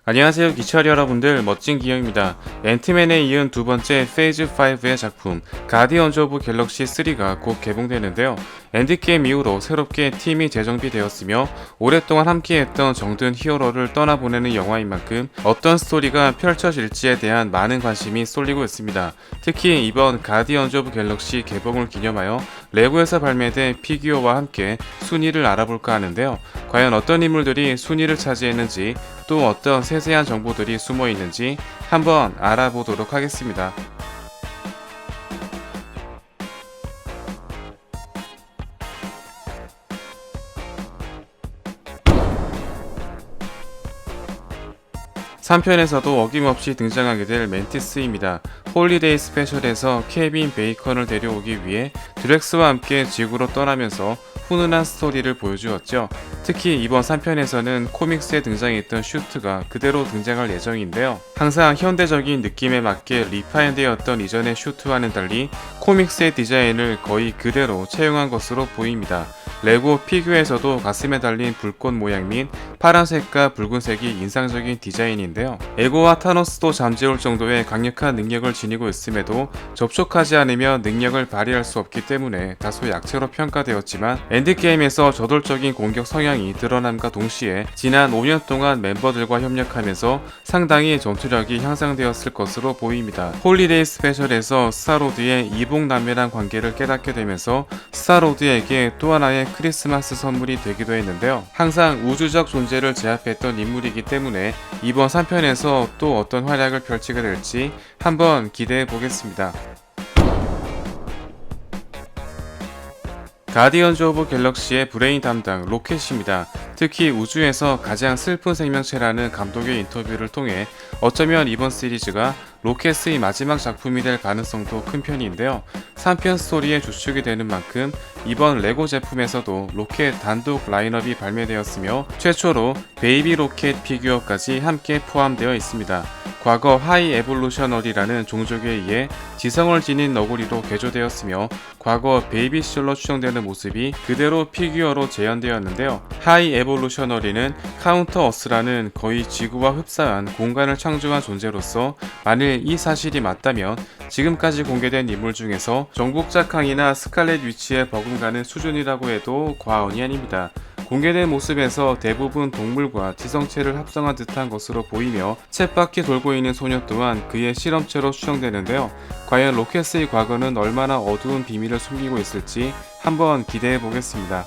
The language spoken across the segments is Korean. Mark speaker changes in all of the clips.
Speaker 1: 안녕하세요 기철 여러분들, 멋진 기영입니다. 앤트맨에 이은 두 번째 페이즈 5의 작품 가디언즈 오브 갤럭시 3가 곧 개봉되는데요. 엔드게임 이후로 새롭게 팀이 재정비되었으며 오랫동안 함께했던 정든 히어로를 떠나보내는 영화인 만큼 어떤 스토리가 펼쳐질지에 대한 많은 관심이 쏠리고 있습니다. 특히 이번 가디언즈 오브 갤럭시 개봉을 기념하여 레고에서 발매된 피규어와 함께 순위를 알아볼까 하는데요. 과연 어떤 인물들이 순위를 차지했는지, 또 어떤 세세한 정보들이 숨어 있는지 한번 알아보도록 하겠습니다. 3편에서도 어김없이 등장하게 될 멘티스입니다. 홀리데이 스페셜에서 케빈 베이컨을 데려오기 위해 드렉스와 함께 지구로 떠나면서 훈훈한 스토리를 보여주었죠. 특히 이번 3편에서는 코믹스에 등장했던 슈트가 그대로 등장할 예정인데요. 항상 현대적인 느낌에 맞게 리파인되었던 이전의 슈트와는 달리 코믹스의 디자인을 거의 그대로 채용한 것으로 보입니다. 레고 피규어에서도 가슴에 달린 불꽃 모양 및 파란색과 붉은색이 인상적인 디자인인데요. 에고와 타노스도 잠재울 정도의 강력한 능력을 지니고 있음에도 접촉하지 않으면 능력을 발휘할 수 없기 때문에 다소 약체로 평가되었지만, 엔드게임에서 저돌적인 공격 성향이 드러남과 동시에 지난 5년 동안 멤버들과 협력하면서 상당히 전투력이 향상되었을 것으로 보입니다. 홀리데이 스페셜에서 스타로드의 이복남매란 관계를 깨닫게 되면서 스타로드에게 또 하나의 크리스마스 선물이 되기도 했는데요. 항상 우주적 존재를 제압했던 인물이기 때문에 이번 3편에서 또 어떤 활약을 펼치게 될지 한번 기대해 보겠습니다. 가디언즈 오브 갤럭시의 브레인 담당 로켓입니다. 특히 우주에서 가장 슬픈 생명체라는 감독의 인터뷰를 통해 어쩌면 이번 시리즈가 로켓의 마지막 작품이 될 가능성도 큰 편인데요. 3편 스토리의 주축이 되는 만큼 이번 레고 제품에서도 로켓 단독 라인업이 발매되었으며 최초로 베이비 로켓 피규어까지 함께 포함되어 있습니다. 과거 하이 에볼루셔널이라는 종족에 의해 지성을 지닌 너구리로 개조되었으며 과거 베이비 시절로 추정되는 모습이 그대로 피규어로 재현되었는데요. 하이 에볼루셔널이는 카운터 어스라는 거의 지구와 흡사한 공간을 창조한 존재로서 만일 이 사실이 맞다면 지금까지 공개된 인물 중에서 정복자 캉이나 스칼렛 위치에 버금가는 수준이라고 해도 과언이 아닙니다. 공개된 모습에서 대부분 동물과 지성체를 합성한 듯한 것으로 보이며 쳇바퀴 돌고 있는 소녀 또한 그의 실험체로 추정되는데요. 과연 로켓의 과거는 얼마나 어두운 비밀을 숨기고 있을지 한번 기대해 보겠습니다.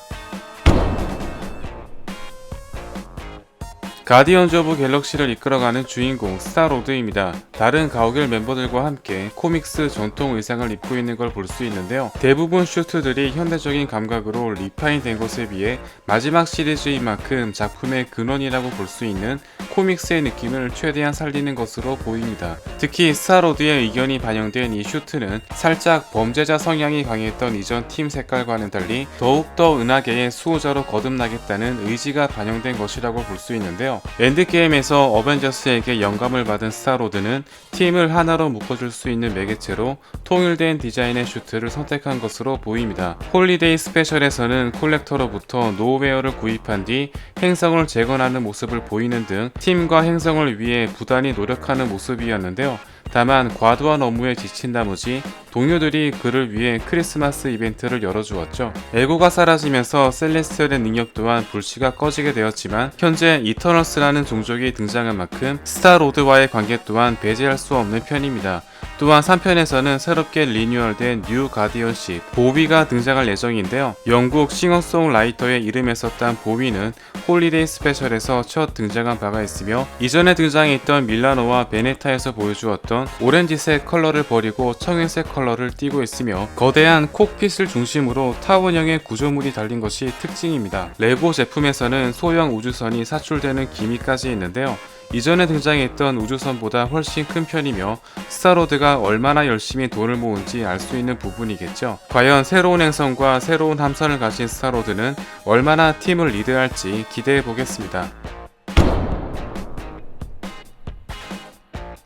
Speaker 1: 가디언즈 오브 갤럭시를 이끌어가는 주인공 스타로드입니다. 다른 가오갤 멤버들과 함께 코믹스 전통 의상을 입고 있는 걸 볼 수 있는데요. 대부분 슈트들이 현대적인 감각으로 리파인된 것에 비해 마지막 시리즈인 만큼 작품의 근원이라고 볼 수 있는 코믹스의 느낌을 최대한 살리는 것으로 보입니다. 특히 스타로드의 의견이 반영된 이 슈트는 살짝 범죄자 성향이 강했던 이전 팀 색깔과는 달리 더욱더 은하계의 수호자로 거듭나겠다는 의지가 반영된 것이라고 볼 수 있는데요. 엔드게임에서 어벤져스에게 영감을 받은 스타로드는 팀을 하나로 묶어줄 수 있는 매개체로 통일된 디자인의 슈트를 선택한 것으로 보입니다. 홀리데이 스페셜에서는 콜렉터로부터 노웨어를 구입한 뒤 행성을 재건하는 모습을 보이는 등 팀과 행성을 위해 부단히 노력하는 모습이었는데요. 다만 과도한 업무에 지친 나머지 동료들이 그를 위해 크리스마스 이벤트를 열어주었죠. 에고가 사라지면서 셀레스티얼의 능력 또한 불씨가 꺼지게 되었지만 현재 이터널스라는 종족이 등장한 만큼 스타로드와의 관계 또한 배제할 수 없는 편입니다. 또한 3편에서는 새롭게 리뉴얼된 뉴 가디언십 보비가 등장할 예정인데요. 영국 싱어송라이터의 이름에 썼던 보비는 홀리데이 스페셜에서 첫 등장한 바가 있으며 이전에 등장했던 밀라노와 베네타에서 보여주었던 오렌지색 컬러를 버리고 청회색 컬러를 띠고 있으며 거대한 콕핏을 중심으로 타원형의 구조물이 달린 것이 특징입니다. 레고 제품에서는 소형 우주선이 사출되는 기미까지 있는데요. 이전에 등장했던 우주선보다 훨씬 큰 편이며 스타로드가 얼마나 열심히 돈을 모은지 알 수 있는 부분이겠죠. 과연 새로운 행성과 새로운 함선을 가진 스타로드는 얼마나 팀을 리드할지 기대해 보겠습니다.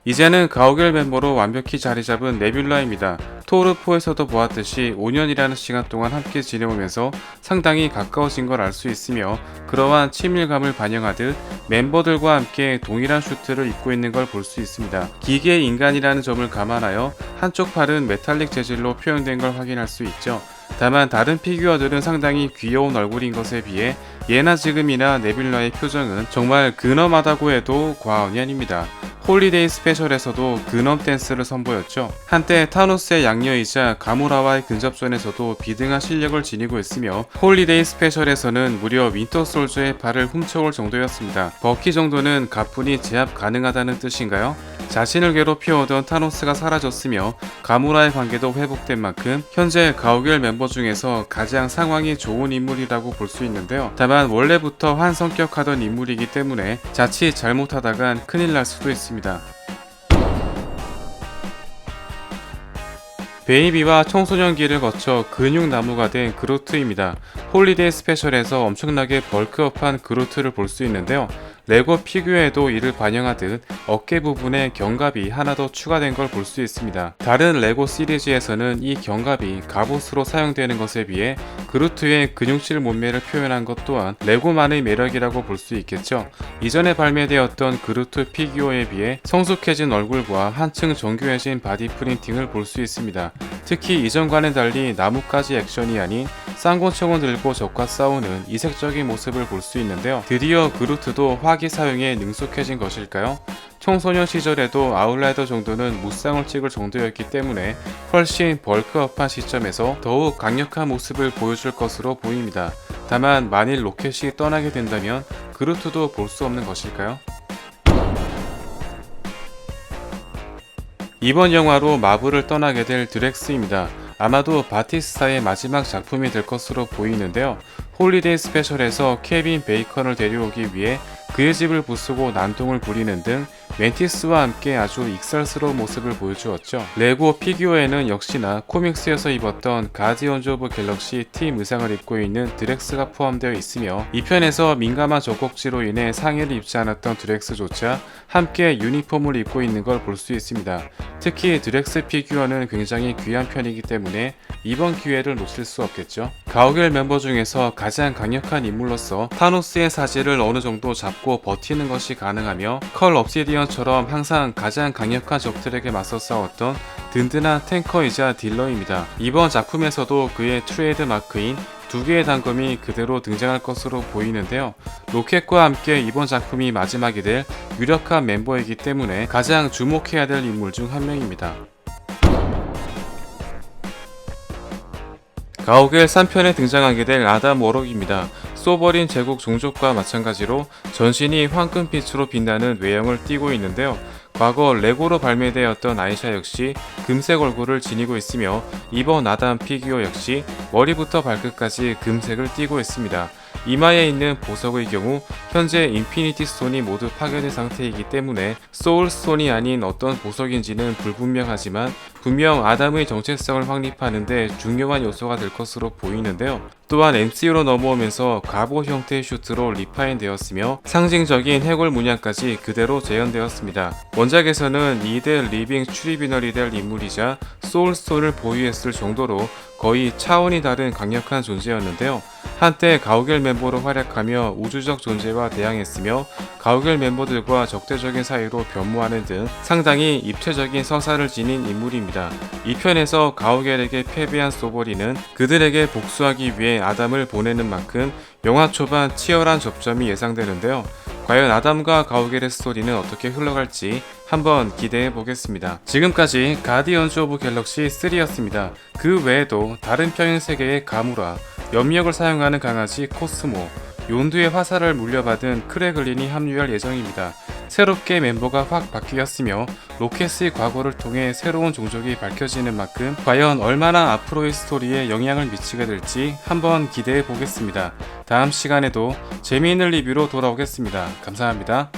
Speaker 1: 이제는 가오갤 멤버로 완벽히 자리 잡은 네뷸라입니다. 토르4에서도 보았듯이 5년이라는 시간 동안 함께 지내오면서 상당히 가까워진 걸 알 수 있으며, 그러한 친밀감을 반영하듯 멤버들과 함께 동일한 슈트를 입고 있는 걸 볼 수 있습니다. 기계 인간이라는 점을 감안하여 한쪽 팔은 메탈릭 재질로 표현된 걸 확인할 수 있죠. 다만 다른 피규어들은 상당히 귀여운 얼굴인 것에 비해 예나 지금이나 네뷸라의 표정은 정말 근엄하다고 해도 과언이 아닙니다. 홀리데이 스페셜에서도 근엄 댄스를 선보였죠. 한때 타노스의 양녀이자 가무라와의 근접전에서도 비등한 실력을 지니고 있으며, 홀리데이 스페셜에서는 무려 윈터 솔저의 발을 훔쳐올 정도였습니다. 버키 정도는 가뿐히 제압 가능하다는 뜻인가요? 자신을 괴롭혀오던 타노스가 사라졌으며 가무라의 관계도 회복된 만큼 현재 가오갤 멤버 중에서 가장 상황이 좋은 인물이라고 볼 수 있는데요. 다만 원래부터 한성격하던 인물이기 때문에 자칫 잘못하다간 큰일 날 수도 있습니다. 베이비와 청소년기를 거쳐 근육나무가 된 그루트입니다. 홀리데이 스페셜에서 엄청나게 벌크업한 그루트를 볼 수 있는데요. 레고 피규어에도 이를 반영하듯 어깨 부분에 견갑이 하나 더 추가된 걸 볼 수 있습니다. 다른 레고 시리즈에서는 이 견갑이 갑옷으로 사용되는 것에 비해 그루트의 근육질 몸매를 표현한 것 또한 레고만의 매력이라고 볼 수 있겠죠. 이전에 발매되었던 그루트 피규어에 비해 성숙해진 얼굴과 한층 정교해진 바디 프린팅을 볼 수 있습니다. 특히 이전과는 달리 나뭇가지 액션이 아닌 쌍권총을 들고 적과 싸우는 이색적인 모습을 볼 수 있는데요. 드디어 그루트도 화기 사용에 능숙해진 것일까요? 청소년 시절에도 아웃라이더 정도는 무쌍을 찍을 정도였기 때문에 훨씬 벌크업한 시점에서 더욱 강력한 모습을 보여줄 것으로 보입니다. 다만 만일 로켓이 떠나게 된다면 그루트도 볼 수 없는 것일까요? 이번 영화로 마블을 떠나게 될 드렉스입니다. 아마도 바티스타의 마지막 작품이 될 것으로 보이는데요. 홀리데이 스페셜에서 케빈 베이컨을 데려오기 위해 그의 집을 부수고 난동을 부리는 등 멘티스와 함께 아주 익살스러운 모습을 보여주었죠. 레고 피규어에는 역시나 코믹스에서 입었던 가디언즈 오브 갤럭시 팀 의상을 입고 있는 드렉스가 포함되어 있으며, 이 편에서 민감한 젖꼭지로 인해 상의를 입지 않았던 드렉스조차 함께 유니폼을 입고 있는 걸 볼 수 있습니다. 특히 드렉스 피규어는 굉장히 귀한 편이기 때문에 이번 기회를 놓칠 수 없겠죠. 가오갤 멤버 중에서 가장 강력한 인물로서 타노스의 사지를 어느 정도 잡고 버티는 것이 가능하며, 컬 업시디언처럼 항상 가장 강력한 적들에게 맞서 싸웠던 든든한 탱커이자 딜러입니다. 이번 작품에서도 그의 트레이드 마크인 두 개의 단검이 그대로 등장할 것으로 보이는데요. 로켓과 함께 이번 작품이 마지막이 될 유력한 멤버이기 때문에 가장 주목해야 될 인물 중 한 명입니다. 가오갤 3편에 등장하게 될 아담 워록입니다. 쏘버린 제국 종족과 마찬가지로 전신이 황금빛으로 빛나는 외형을 띠고 있는데요. 과거 레고로 발매되었던 아이샤 역시 금색 얼굴을 지니고 있으며, 이번 아담 피규어 역시 머리부터 발끝까지 금색을 띠고 있습니다. 이마에 있는 보석의 경우 현재 인피니티 스톤이 모두 파괴된 상태이기 때문에 소울 스톤이 아닌 어떤 보석인지는 불분명하지만 분명 아담의 정체성을 확립하는 데 중요한 요소가 될 것으로 보이는데요. 또한 MCU로 넘어오면서 갑옷 형태의 슈트로 리파인 되었으며 상징적인 해골 문양까지 그대로 재현되었습니다. 원작에서는 2대 리빙 트리뷰널이 될 인물이자 소울스톤을 보유했을 정도로 거의 차원이 다른 강력한 존재였는데요. 한때 가오갤 멤버로 활약하며 우주적 존재와 대항했으며 가오갤 멤버들과 적대적인 사이로 변모하는 등 상당히 입체적인 서사를 지닌 인물입니다. 이 편에서 가오갤에게 패배한 소버리는 그들에게 복수하기 위해 아담을 보내는 만큼 영화 초반 치열한 접점이 예상되는데요. 과연 아담과 가오갤의 스토리는 어떻게 흘러갈지 한번 기대해 보겠습니다. 지금까지 가디언즈 오브 갤럭시 3였습니다. 그 외에도 다른 평행 세계의 가무라, 염력을 사용하는 강아지 코스모, 욘두의 화살을 물려받은 크레글린이 합류할 예정입니다. 새롭게 멤버가 확 바뀌었으며 로켓의 과거를 통해 새로운 종족이 밝혀지는 만큼 과연 얼마나 앞으로의 스토리에 영향을 미치게 될지 한번 기대해 보겠습니다. 다음 시간에도 재미있는 리뷰로 돌아오겠습니다. 감사합니다.